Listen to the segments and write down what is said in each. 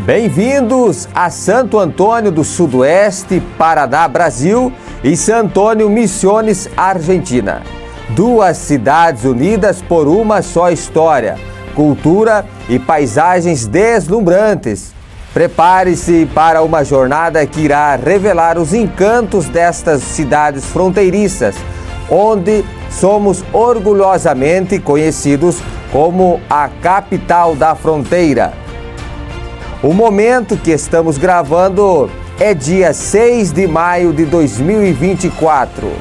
Bem-vindos a Santo Antônio do Sudoeste, Paraná, Brasil e Santo Antônio Misiones, Argentina. Duas cidades unidas por uma só história, cultura e paisagens deslumbrantes. Prepare-se para uma jornada que irá revelar os encantos destas cidades fronteiriças, onde somos orgulhosamente conhecidos como a capital da fronteira. O momento que estamos gravando é dia 6 de maio de 2024.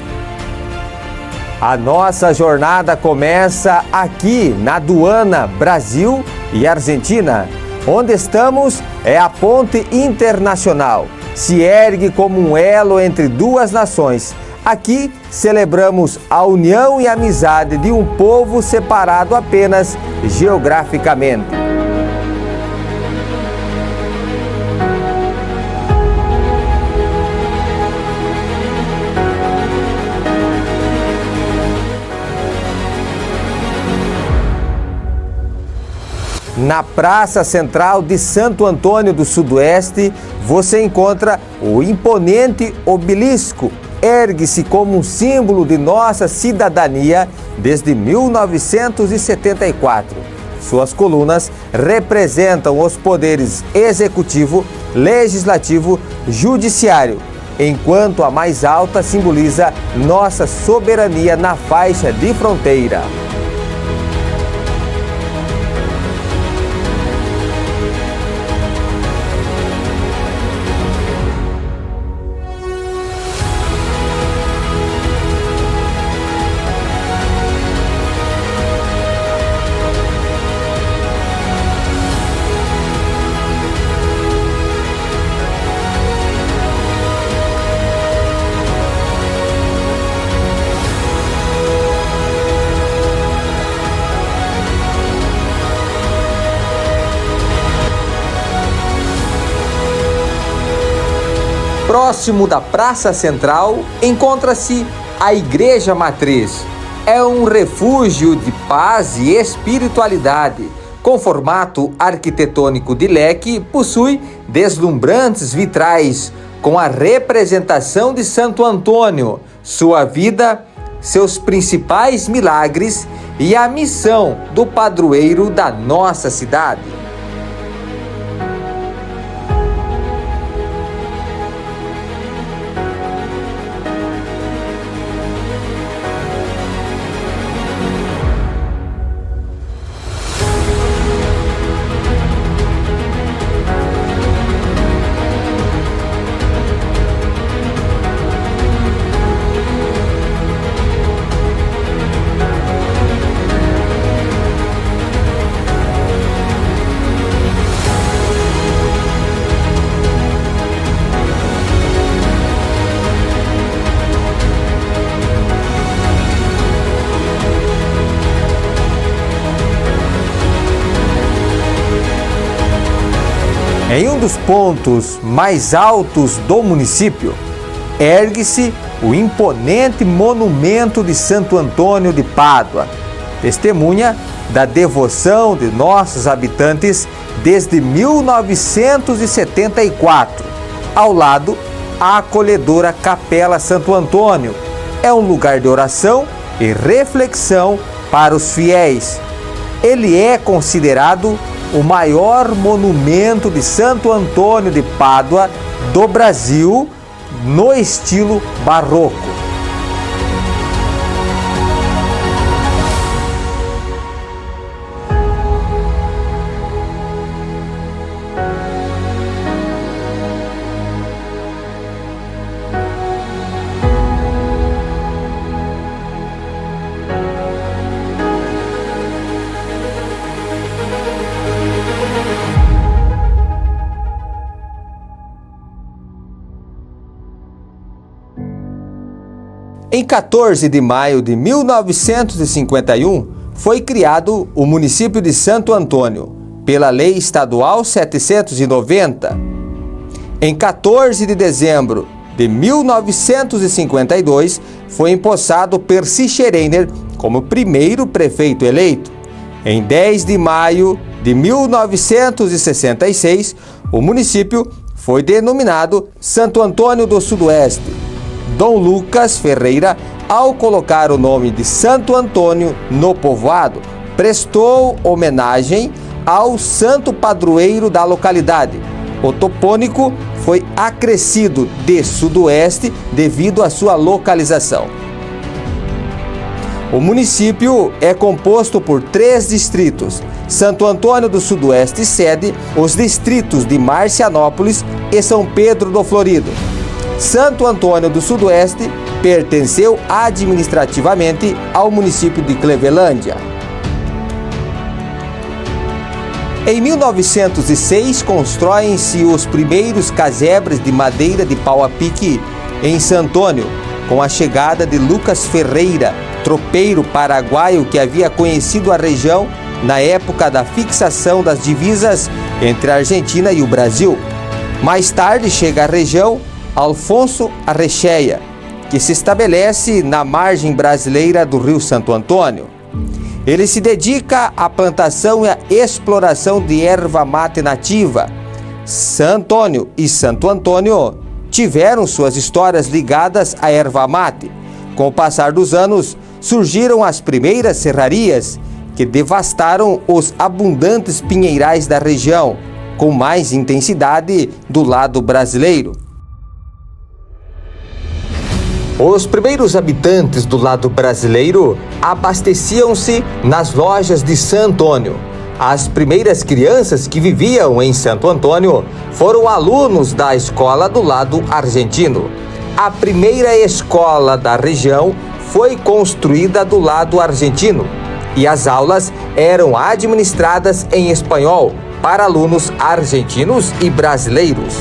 A nossa jornada começa aqui na aduana Brasil e Argentina. Onde estamos é a ponte internacional. Se ergue como um elo entre duas nações. Aqui celebramos a união e amizade de um povo separado apenas geograficamente. Na Praça Central de Santo Antônio do Sudoeste, você encontra o imponente obelisco. Ergue-se como um símbolo de nossa cidadania desde 1974. Suas colunas representam os poderes executivo, legislativo, judiciário, enquanto a mais alta simboliza nossa soberania na faixa de fronteira. Próximo da Praça Central encontra-se a Igreja Matriz. É um refúgio de paz e espiritualidade. Com formato arquitetônico de leque, possui deslumbrantes vitrais com a representação de Santo Antônio, sua vida, seus principais milagres e a missão do padroeiro da nossa cidade. Em um dos pontos mais altos do município, ergue-se o imponente monumento de Santo Antônio de Pádua, testemunha da devoção de nossos habitantes desde 1974. Ao lado, a acolhedora Capela Santo Antônio. É um lugar de oração e reflexão para os fiéis. Ele é considerado o maior monumento de Santo Antônio de Pádua do Brasil no estilo barroco. Em 14 de maio de 1951, foi criado o município de Santo Antônio, pela Lei Estadual 790. Em 14 de dezembro de 1952, foi empossado Percy Schereiner como primeiro prefeito eleito. Em 10 de maio de 1966, o município foi denominado Santo Antônio do Sudoeste. Dom Lucas Ferreira, ao colocar o nome de Santo Antônio no povoado, prestou homenagem ao santo padroeiro da localidade. O topônico foi acrescido de Sudoeste devido à sua localização. O município é composto por 3 distritos: Santo Antônio do Sudoeste sede, os distritos de Marcianópolis e São Pedro do Florido. Santo Antônio do Sudoeste pertenceu administrativamente ao município de Clevelândia. Em 1906, constroem-se os primeiros casebres de madeira de pau a pique em Santo Antônio, com a chegada de Lucas Ferreira, tropeiro paraguaio que havia conhecido a região na época da fixação das divisas entre a Argentina e o Brasil. Mais tarde chega à região Alfonso Arrecheia, que se estabelece na margem brasileira do Rio Santo Antônio. Ele se dedica à plantação e à exploração de erva mate nativa. San Antônio e Santo Antônio tiveram suas histórias ligadas à erva mate. Com o passar dos anos, surgiram as primeiras serrarias, que devastaram os abundantes pinheirais da região, com mais intensidade do lado brasileiro. Os primeiros habitantes do lado brasileiro abasteciam-se nas lojas de Santo Antônio. As primeiras crianças que viviam em Santo Antônio foram alunos da escola do lado argentino. A primeira escola da região foi construída do lado argentino e as aulas eram administradas em espanhol para alunos argentinos e brasileiros.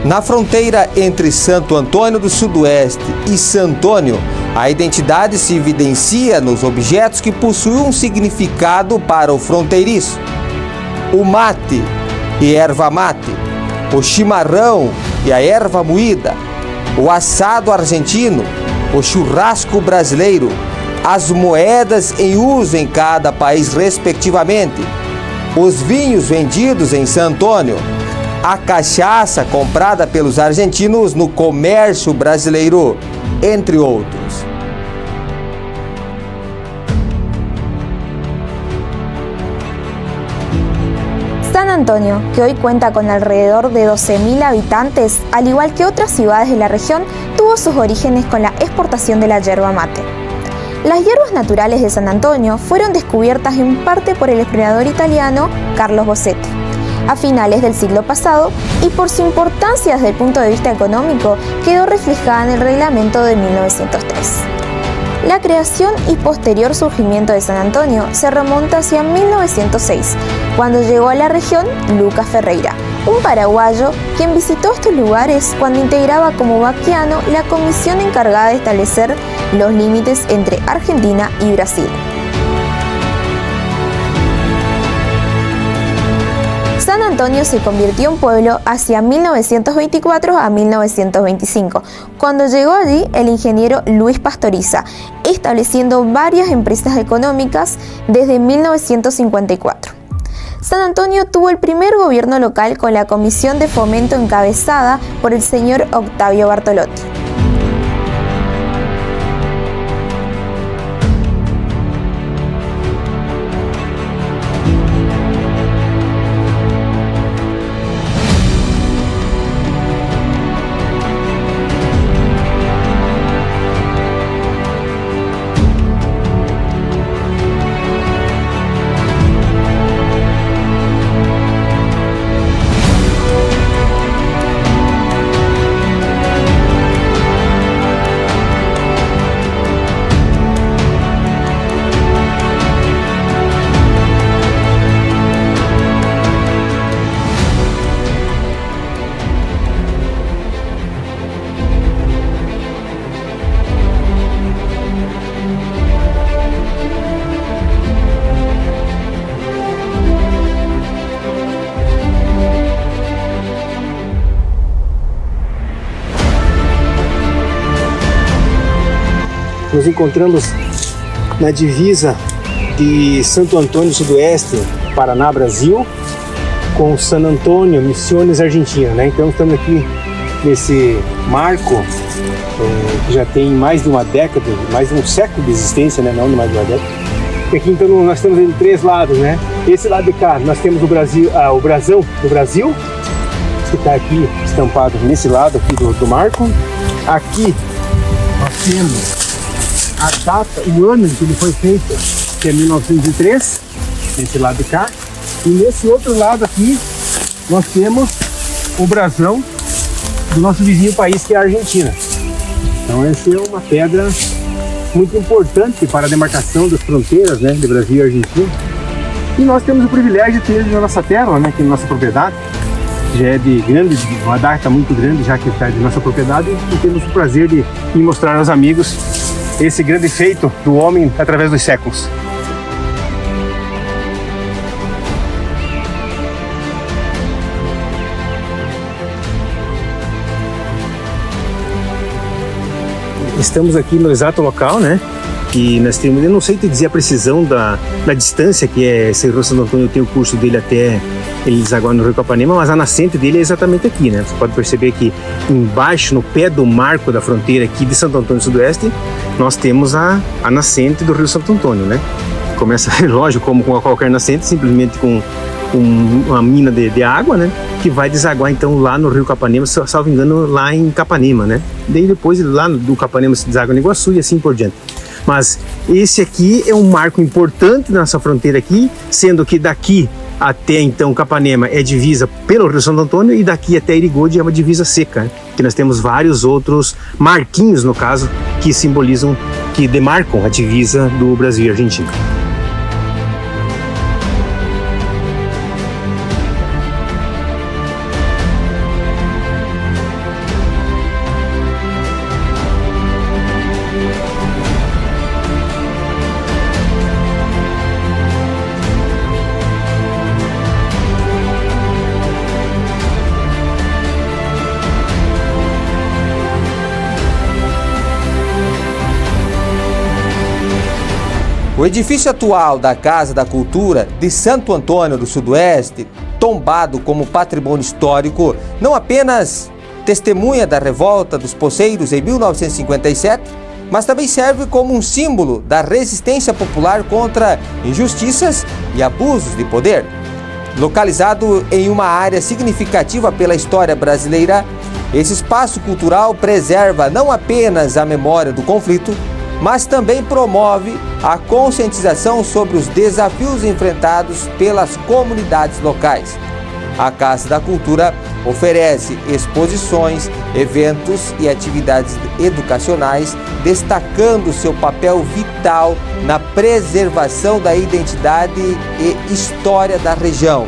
Na fronteira entre Santo Antônio do Sudoeste e Santo Antônio, a identidade se evidencia nos objetos que possuem um significado para o fronteiriço. O mate e erva mate, o chimarrão e a erva moída, o assado argentino, o churrasco brasileiro, as moedas em uso em cada país respectivamente, os vinhos vendidos em Santo Antônio, a cachaça comprada pelos argentinos no comércio brasileiro, entre outros. San Antonio, que hoy cuenta con alrededor de 12.000 habitantes, al igual que otras ciudades de la región, tuvo sus orígenes con la exportación de la yerba mate. Las hierbas naturales de San Antonio fueron descubiertas en parte por el explorador italiano Carlos Bossetti a finales del siglo pasado, y por su importancia desde el punto de vista económico quedó reflejada en el reglamento de 1903. La creación y posterior surgimiento de San Antonio se remonta hacia 1906, cuando llegó a la región Lucas Ferreira, un paraguayo quien visitó estos lugares cuando integraba como vaquiano la comisión encargada de establecer los límites entre Argentina y Brasil. San Antonio se convirtió en pueblo hacia 1924 a 1925, cuando llegó allí el ingeniero Luis Pastoriza, estableciendo varias empresas económicas desde 1954. San Antonio tuvo el primer gobierno local con la Comisión de Fomento encabezada por el señor Octavio Bartolotti. Nos encontramos na divisa de Santo Antônio Sudoeste, Paraná, Brasil. com San Antonio, Misiones, Argentina, né? Então estamos aqui nesse marco que já tem mais de uma década, mais de um século de existência, né? Não mais de uma década. E aqui então nós estamos em 3 lados, né? Esse lado de cá nós temos o Brasil, o brasão do Brasil, que está aqui estampado nesse lado aqui do marco. Aqui nós temos a data, o ano em que ele foi feito, que é 1903, nesse lado de cá. E nesse outro lado aqui nós temos o brasão do nosso vizinho país, que é a Argentina. Então essa é uma pedra muito importante para a demarcação das fronteiras, né, de Brasil e Argentina. E nós temos o privilégio de ter ele na nossa terra, né, aqui na nossa propriedade. Já é de uma data muito grande, já que está de nossa propriedade, e temos o prazer de mostrar aos amigos esse grande feito do homem através dos séculos. Estamos aqui no exato local, né? Que nós temos, eu não sei te dizer a precisão da distância que é esse Rio Santo Antônio, tem o curso dele até ele desaguar no Rio Capanema, mas a nascente dele é exatamente aqui, né? Você pode perceber que embaixo, no pé do marco da fronteira aqui de Santo Antônio Sudoeste, nós temos a nascente do Rio Santo Antônio, né? Começa, lógico, como com qualquer nascente, simplesmente com uma mina de água, né? Que vai desaguar então lá no Rio Capanema, salvo engano, lá em Capanema, né? Daí depois lá do Capanema se deságua no Iguaçu e assim por diante. Mas esse aqui é um marco importante na nossa fronteira aqui, sendo que daqui até então Capanema é divisa pelo Rio Santo Antônio e daqui até Irigode é uma divisa seca, né? Que nós temos vários outros marquinhos, no caso, que simbolizam, que demarcam a divisa do Brasil e Argentina. O edifício atual da Casa da Cultura de Santo Antônio do Sudoeste, tombado como patrimônio histórico, não apenas testemunha da revolta dos poceiros em 1957, mas também serve como um símbolo da resistência popular contra injustiças e abusos de poder. Localizado em uma área significativa pela história brasileira, esse espaço cultural preserva não apenas a memória do conflito, mas também promove a conscientização sobre os desafios enfrentados pelas comunidades locais. A Casa da Cultura oferece exposições, eventos e atividades educacionais, destacando seu papel vital na preservação da identidade e história da região.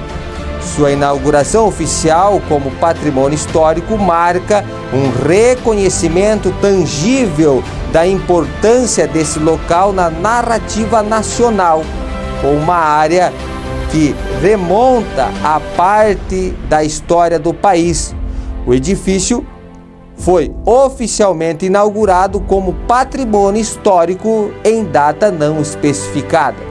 Sua inauguração oficial como patrimônio histórico marca um reconhecimento tangível da importância desse local na narrativa nacional, com uma área que remonta a parte da história do país. O edifício foi oficialmente inaugurado como patrimônio histórico em data não especificada.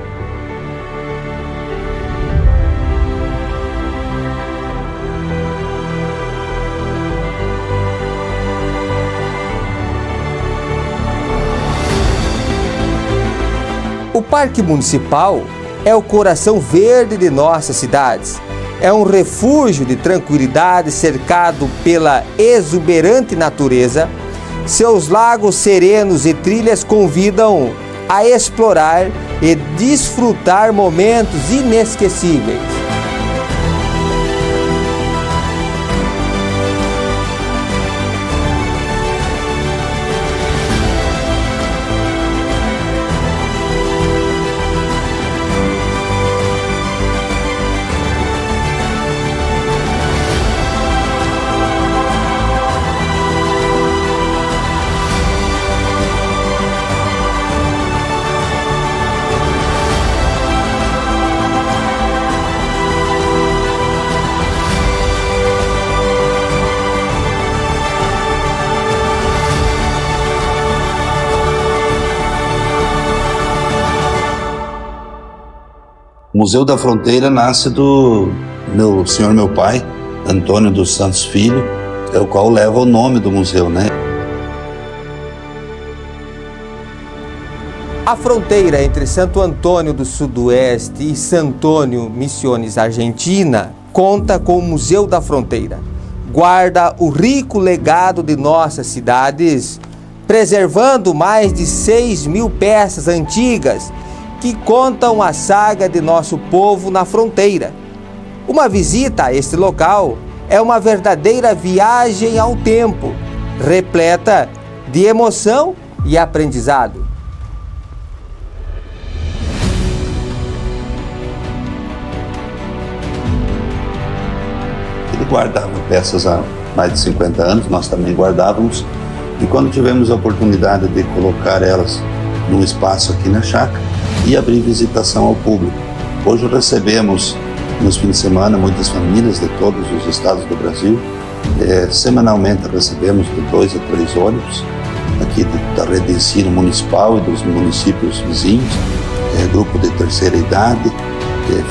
O Parque Municipal é o coração verde de nossas cidades. É um refúgio de tranquilidade cercado pela exuberante natureza. Seus lagos serenos e trilhas convidam a explorar e desfrutar momentos inesquecíveis. O Museu da Fronteira nasce do senhor meu pai, Antônio dos Santos Filho, é o qual leva o nome do museu, né? A fronteira entre Santo Antônio do Sudoeste e San Antônio, Misiones, Argentina, conta com o Museu da Fronteira. Guarda o rico legado de nossas cidades, preservando mais de 6.000 peças antigas que contam a saga de nosso povo na fronteira. Uma visita a este local é uma verdadeira viagem ao tempo, repleta de emoção e aprendizado. Ele guardava peças há mais de 50 anos, nós também guardávamos, e quando tivemos a oportunidade de colocar elas num espaço aqui na chácara e abrir visitação ao público. Hoje recebemos nos fins de semana muitas famílias de todos os estados do Brasil. Semanalmente recebemos de 2 a 3 ônibus aqui da rede de ensino municipal e dos municípios vizinhos, grupo de terceira idade,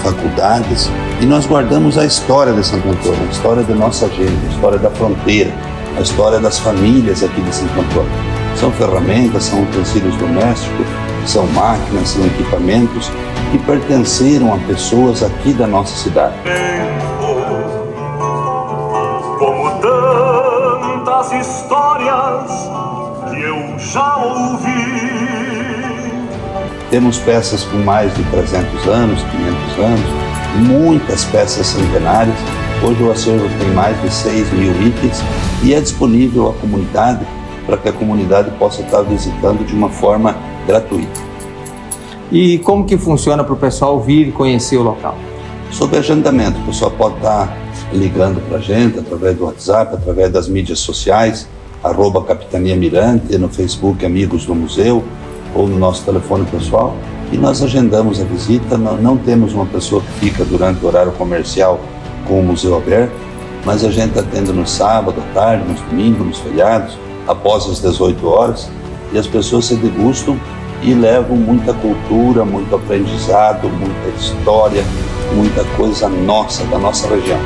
faculdades, e nós guardamos a história de Santo Antônio, a história da nossa gente, a história da fronteira, a história das famílias aqui de Santo Antônio. São ferramentas, são utensílios domésticos, são máquinas, são equipamentos que pertenceram a pessoas aqui da nossa cidade. Como tantas histórias que eu já ouvi. Temos peças com mais de 300 anos, 500 anos, muitas peças centenárias. Hoje o acervo tem mais de 6.000 itens e é disponível à comunidade para que a comunidade possa estar visitando de uma forma gratuita. E como que funciona para o pessoal vir e conhecer o local? Sobre agendamento, o pessoal pode estar ligando para a gente através do WhatsApp, através das mídias sociais, @Capitania Mirante, no Facebook Amigos do Museu, ou no nosso telefone pessoal, e nós agendamos a visita. Não temos uma pessoa que fica durante o horário comercial com o museu aberto, mas a gente atende no sábado, à tarde, nos domingos, nos feriados, após as 18 horas, e as pessoas se degustam e levam muita cultura, muito aprendizado, muita história, muita coisa nossa, da nossa região.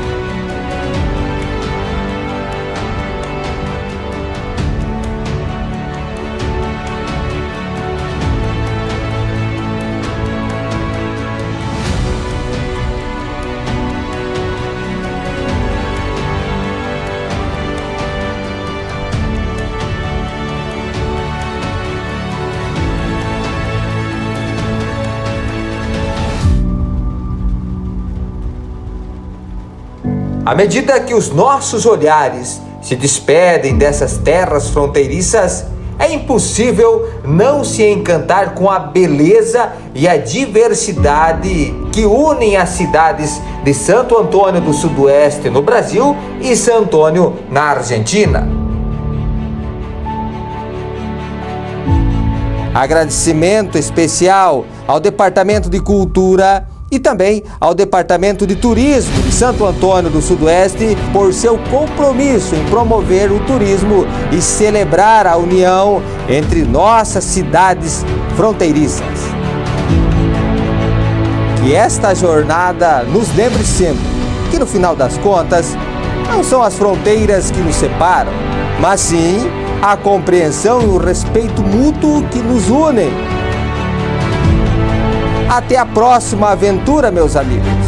À medida que os nossos olhares se despedem dessas terras fronteiriças, é impossível não se encantar com a beleza e a diversidade que unem as cidades de Santo Antônio do Sudoeste, no Brasil, e San Antônio, na Argentina. Agradecimento especial ao Departamento de Cultura e também ao Departamento de Turismo de Santo Antônio do Sudoeste por seu compromisso em promover o turismo e celebrar a união entre nossas cidades fronteiriças. Que esta jornada nos lembre sempre que, no final das contas, não são as fronteiras que nos separam, mas sim a compreensão e o respeito mútuo que nos unem. Até a próxima aventura, meus amigos!